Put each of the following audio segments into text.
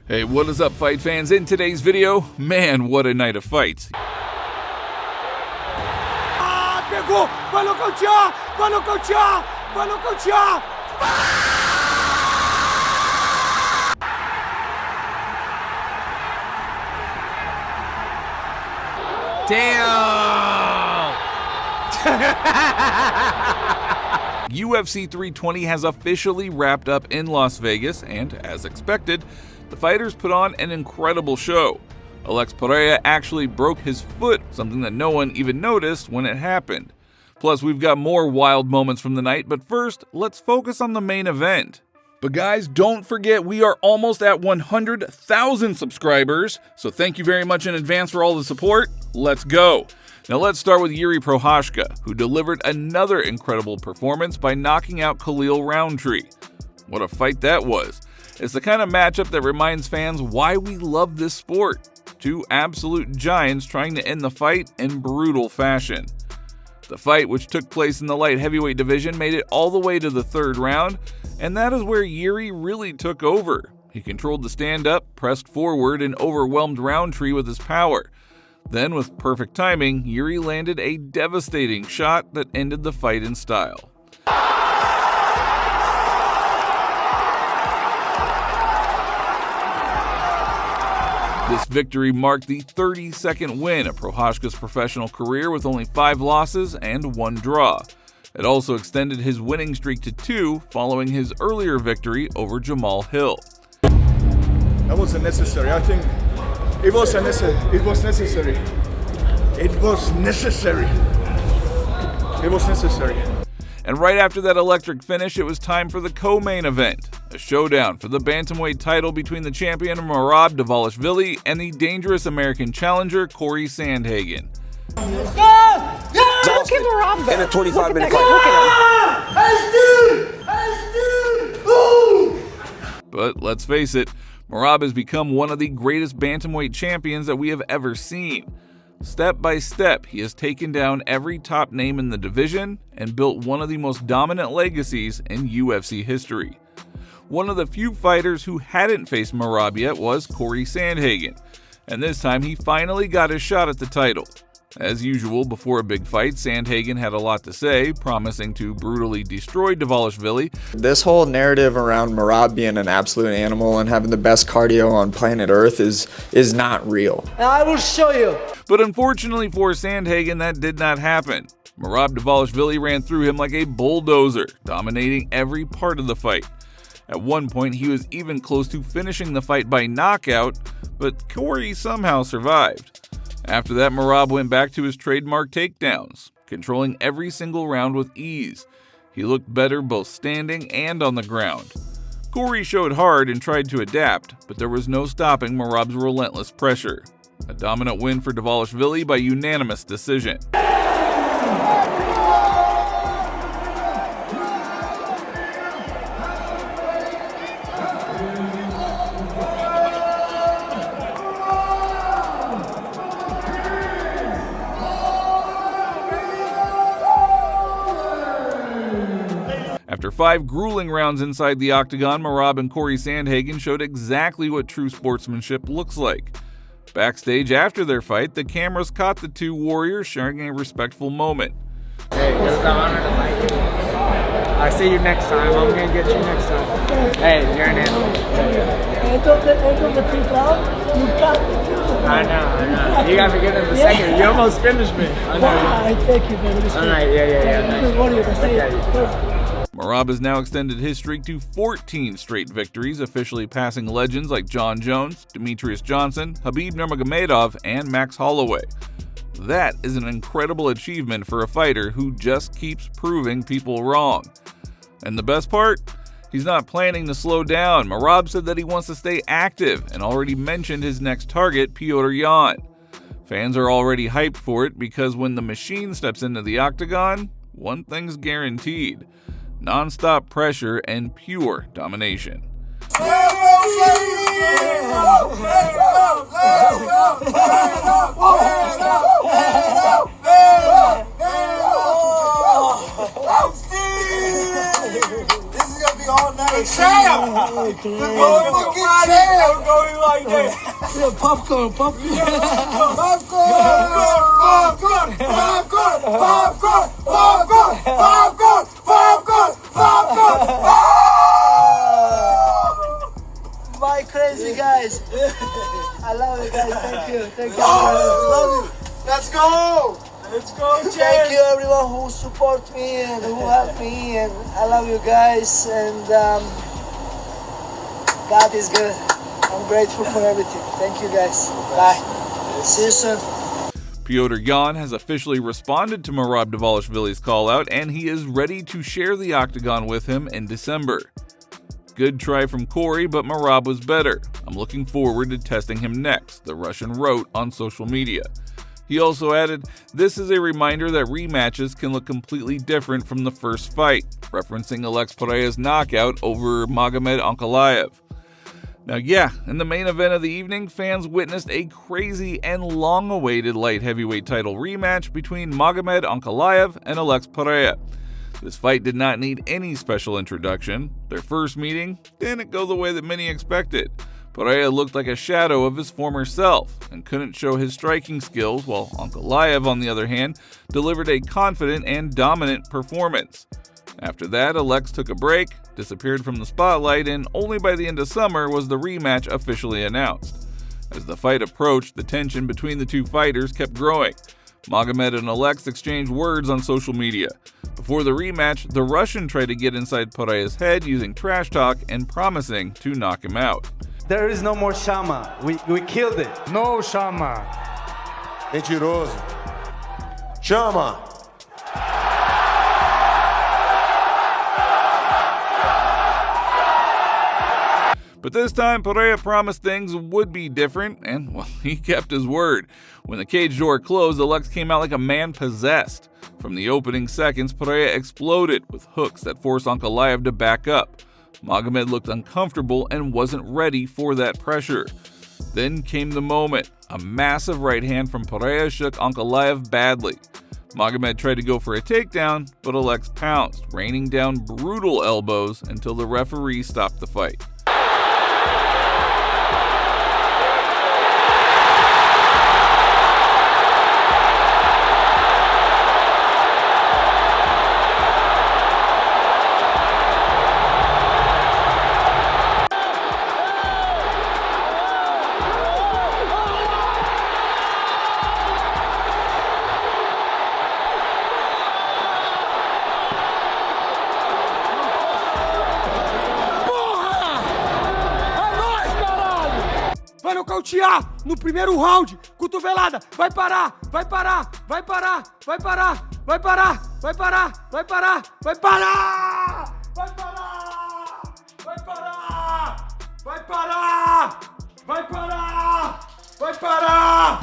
Hey, what is up, fight fans? In today's video, man, what a night of fights. Pegou! Vai nocautear! Vai nocautear! Vai nocautear! Damn! UFC 320 has officially wrapped up in Las Vegas, and as expected, the fighters put on an incredible show. Alex Pereira actually broke his foot, something that no one even noticed when it happened. Plus, we've got more wild moments from the night, but first, let's focus on the main event. But guys, don't forget we are almost at 100,000 subscribers, so thank you very much in advance for all the support. Let's go! Now let's start with Jiri Prochazka, who delivered another incredible performance by knocking out Khalil Roundtree. What a fight that was! It's the kind of matchup that reminds fans why we love this sport. Two absolute giants trying to end the fight in brutal fashion. The fight, which took place in the light heavyweight division, made it all the way to the third round, and that is where Jiri really took over. He controlled the stand-up, pressed forward, and overwhelmed Roundtree with his power. Then, with perfect timing, Jiri landed a devastating shot that ended the fight in style. This victory marked the 32nd win of Prochazka's professional career with only 5 losses and 1 draw. It also extended his winning streak to 2 following his earlier victory over Jamal Hill. That wasn't necessary. I think it was necessary. It was necessary. It was necessary. It was necessary. And right after that electric finish, it was time for the co-main event, a showdown for the bantamweight title between the champion Merab Dvalishvili and the dangerous American challenger Corey Sandhagen. Look at Merab there. In a 25-minute fight. Look at him. But let's face it, Merab has become one of the greatest bantamweight champions that we have ever seen. Step by step, he has taken down every top name in the division and built one of the most dominant legacies in UFC history. One of the few fighters who hadn't faced Merab yet was Corey Sandhagen, and this time he finally got his shot at the title. As usual, before a big fight, Sandhagen had a lot to say, promising to brutally destroy Dvalishvili. This whole narrative around Merab being an absolute animal and having the best cardio on planet Earth is not real. I will show you. But unfortunately for Sandhagen, that did not happen. Merab Dvalishvili ran through him like a bulldozer, dominating every part of the fight. At one point, he was even close to finishing the fight by knockout, but Corey somehow survived. After that, Merab went back to his trademark takedowns, controlling every single round with ease. He looked better both standing and on the ground. Corey showed hard and tried to adapt, but there was no stopping Merab's relentless pressure. A dominant win for Dvalishvili by unanimous decision. After 5 grueling rounds inside the octagon, Merab and Corey Sandhagen showed exactly what true sportsmanship looks like. Backstage after their fight, the cameras caught the two warriors sharing a respectful moment. Hey, it was an honor to fight you. I'll see you next time. I'm gonna get you next time. Hey, you're an animal. I know. You got me good in the second. You almost finished me. I know. Thank you, man. All right, yeah. Merab has now extended his streak to 14 straight victories, officially passing legends like John Jones, Demetrius Johnson, Khabib Nurmagomedov, and Max Holloway. That is an incredible achievement for a fighter who just keeps proving people wrong. And the best part? He's not planning to slow down. Merab said that he wants to stay active and already mentioned his next target, Petr Yan. Fans are already hyped for it because when the machine steps into the octagon, one thing's guaranteed: non-stop pressure and pure domination. Champ! We're going like that. Yeah, popcorn, popcorn. My crazy guys. I love you guys. Thank you. Thank you. Love you. Let's go. Let's go, Thank you everyone who support me and who help me, and I love you guys, and God is good. I'm grateful for everything. Thank you guys. Bye. See you soon. Petr Yan has officially responded to Merab Dvalishvili's call-out, and he is ready to share the octagon with him in December. Good try from Corey, but Merab was better. I'm looking forward to testing him next, the Russian wrote on social media. He also added, "This is a reminder that rematches can look completely different from the first fight," referencing Alex Pereira's knockout over Magomed Ankalaev. Now yeah, in the main event of the evening, fans witnessed a crazy and long-awaited light heavyweight title rematch between Magomed Ankalaev and Alex Pereira. This fight did not need any special introduction. Their first meeting didn't go the way that many expected. Pereira looked like a shadow of his former self and couldn't show his striking skills, while Ankalaev, on the other hand, delivered a confident and dominant performance. After that, Alex took a break, disappeared from the spotlight, and only by the end of summer was the rematch officially announced. As the fight approached, the tension between the two fighters kept growing. Magomed and Alex exchanged words on social media. Before the rematch, the Russian tried to get inside Pereira's head using trash talk and promising to knock him out. There is no more Shama. We killed it. No Shama. Mentiroso. Chama. But this time, Pereira promised things would be different, and, well, he kept his word. When the cage door closed, Alex came out like a man possessed. From the opening seconds, Pereira exploded with hooks that forced Ankalaev to back up. Magomed looked uncomfortable and wasn't ready for that pressure. Then came the moment. A massive right hand from Pereira shook Ankalaev badly. Magomed tried to go for a takedown, but Alex pounced, raining down brutal elbows until the referee stopped the fight. Vai nocautear no primeiro round, cotovelada, vai parar, vai parar, vai parar, vai parar, vai parar, vai parar, vai parar, vai parar, vai parar, vai parar, vai parar, vai parar, vai parar,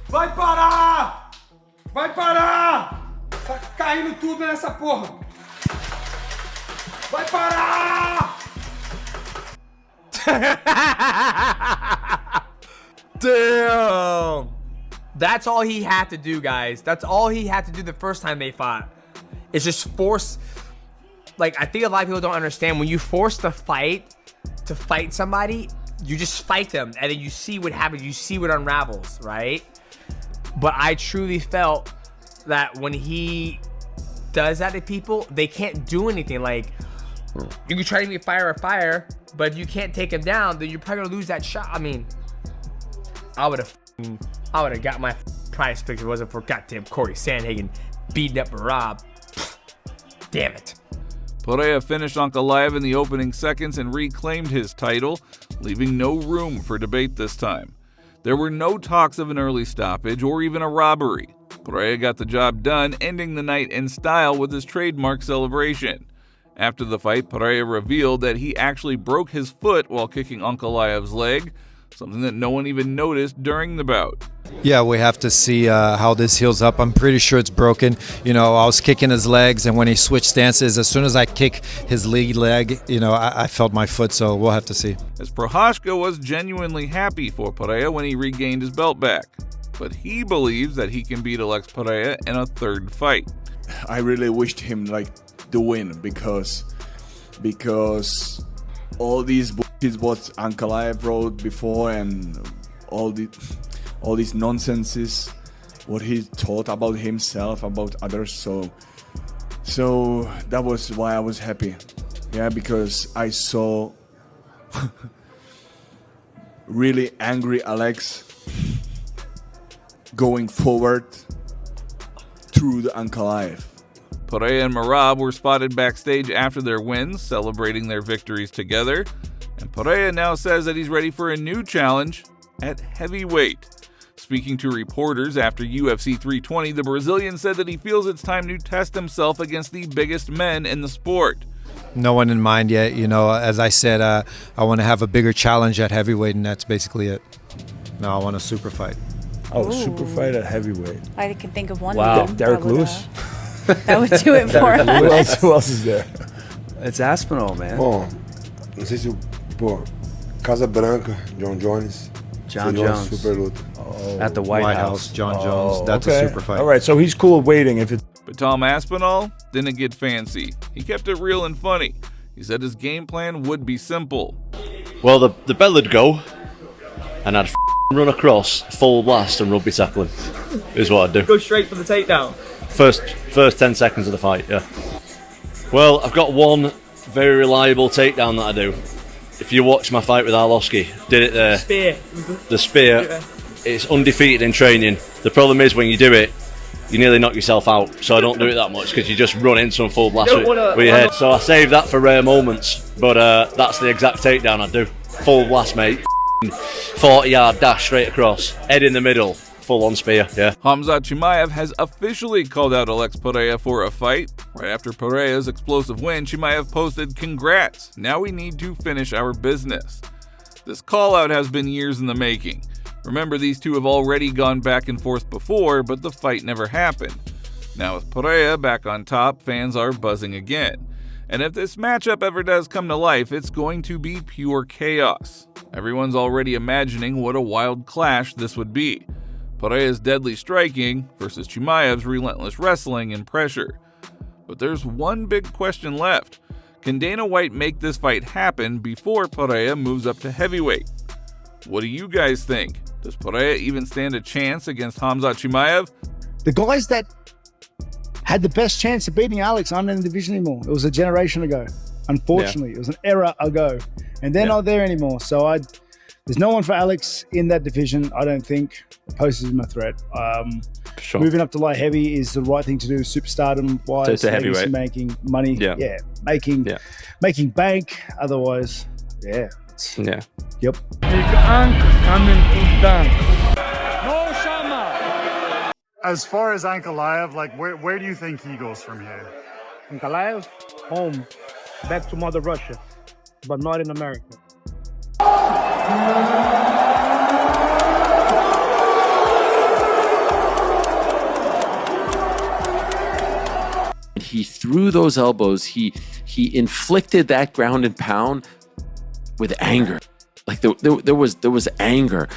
vai parar, vai parar, tá caindo tudo nessa porra, vai parar. Damn! That's all he had to do, guys. That's all he had to do the first time they fought. Is just force. Like, I think a lot of people don't understand. When you force the fight to fight somebody, you just fight them. And then you see what happens. You see what unravels, right? But I truly felt that when he does that to people, they can't do anything. Like, you can try to make fire, but if you can't take him down, then you're probably gonna lose that shot. I mean, I would have got my prize pick if it wasn't for goddamn Corey Sandhagen beating up Merab. Damn it. Pereira finished Ankalaev in the opening seconds and reclaimed his title, leaving no room for debate this time. There were no talks of an early stoppage or even a robbery. Pereira got the job done, ending the night in style with his trademark celebration. After the fight, Pereira revealed that he actually broke his foot while kicking Ankalaev's leg, something that no one even noticed during the bout. Yeah, we have to see how this heals up. I'm pretty sure it's broken. You know, I was kicking his legs, and when he switched stances, as soon as I kick his lead leg, you know, I felt my foot, so we'll have to see. As Prochazka was genuinely happy for Pereira when he regained his belt back, but he believes that he can beat Alex Pereira in a third fight. I really wished him like the win because all these bullshit what Ankalaev wrote before, and all these nonsenses, what he thought about himself, about others. So that was why I was happy. Yeah, because I saw really angry Alex going forward through the Ankalaev. Pereira and Merab were spotted backstage after their wins, celebrating their victories together. And Pereira now says that he's ready for a new challenge at heavyweight. Speaking to reporters after UFC 320, the Brazilian said that he feels it's time to test himself against the biggest men in the sport. No one in mind yet. You know, as I said, I want to have a bigger challenge at heavyweight, and that's basically it. No, I want a super fight. Oh, super fight at heavyweight. I can think of one. Wow, name Derek that would, Lewis. That would do it for us. Who else is there? It's Aspinall, man. Bom, não sei se pô, Casa Branca, John Jones. John Jones. Super luta. Oh, at the White House. John Jones. That's a super fight. All right, so he's cool waiting if it's. But Tom Aspinall didn't get fancy. He kept it real and funny. He said his game plan would be simple. Well, the bell would go, and I'd run across, full blast, and rugby tackle him. Is what I'd do. Go straight for the takedown. First 10 seconds of the fight, yeah. Well, I've got one very reliable takedown that I do. If you watch my fight with Arlovsky, did it there. Spear. The spear. Yeah. It's undefeated in training. The problem is when you do it, you nearly knock yourself out. So I don't do it that much because you just run into some full blast with your head. So I save that for rare moments. But that's the exact takedown I do. Full blast, mate. 40-yard dash straight across. Head in the middle. Full-on spear, yeah. Khamzat Chimaev has officially called out Alex Pereira for a fight. Right after Pereira's explosive win, Chimaev posted, "Congrats, now we need to finish our business." This call-out has been years in the making. Remember, these two have already gone back and forth before, but the fight never happened. Now with Pereira back on top, fans are buzzing again. And if this matchup ever does come to life, it's going to be pure chaos. Everyone's already imagining what a wild clash this would be. Pereira's deadly striking versus Chimaev's relentless wrestling and pressure. But there's one big question left. Can Dana White make this fight happen before Pereira moves up to heavyweight? What do you guys think? Does Pereira even stand a chance against Khamzat Chimaev? The guys that had the best chance of beating Alex aren't in the division anymore. It was a generation ago. Unfortunately, It was an era ago. And they're not there anymore. So there's no one for Alex in that division, I don't think. Poses him a threat. Sure. Moving up to light heavy is the right thing to do, superstardom-wise. To heavyweight. Making money. Yeah. Making bank. Otherwise, Yeah. Yep. Big Ank coming to dunk. No Shama. As far as Ankalaev, like where do you think he goes from here? Ankalaev, home, back to Mother Russia, but not in America. He threw those elbows. He inflicted that ground and pound with anger. Like there was anger.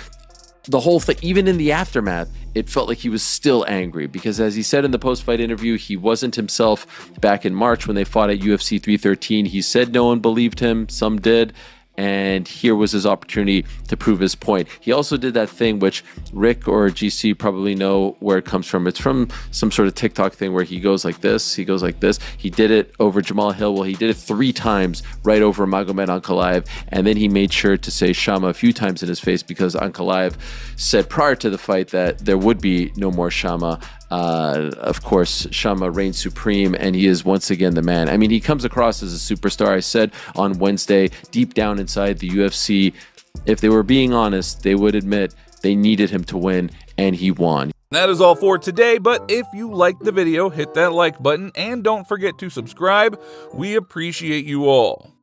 The whole thing, even in the aftermath, it felt like he was still angry because, as he said in the post-fight interview, he wasn't himself back in March when they fought at UFC 313. He said no one believed him. Some did. And here was his opportunity to prove his point. He also did that thing which Rick or GC probably know where it comes from. It's from some sort of TikTok thing where he goes like this, he goes like this. He did it over Jamal Hill. Well, he did it 3 times right over Magomed Ankalaev. And then he made sure to say Shama a few times in his face because Ankalaev said prior to the fight that there would be no more Shama. Of course, Shama reigns supreme, and he is once again the man. I mean, he comes across as a superstar. I said on Wednesday, deep down inside the UFC, if they were being honest, they would admit they needed him to win, and he won. That is all for today, but if you liked the video, hit that like button, and don't forget to subscribe. We appreciate you all.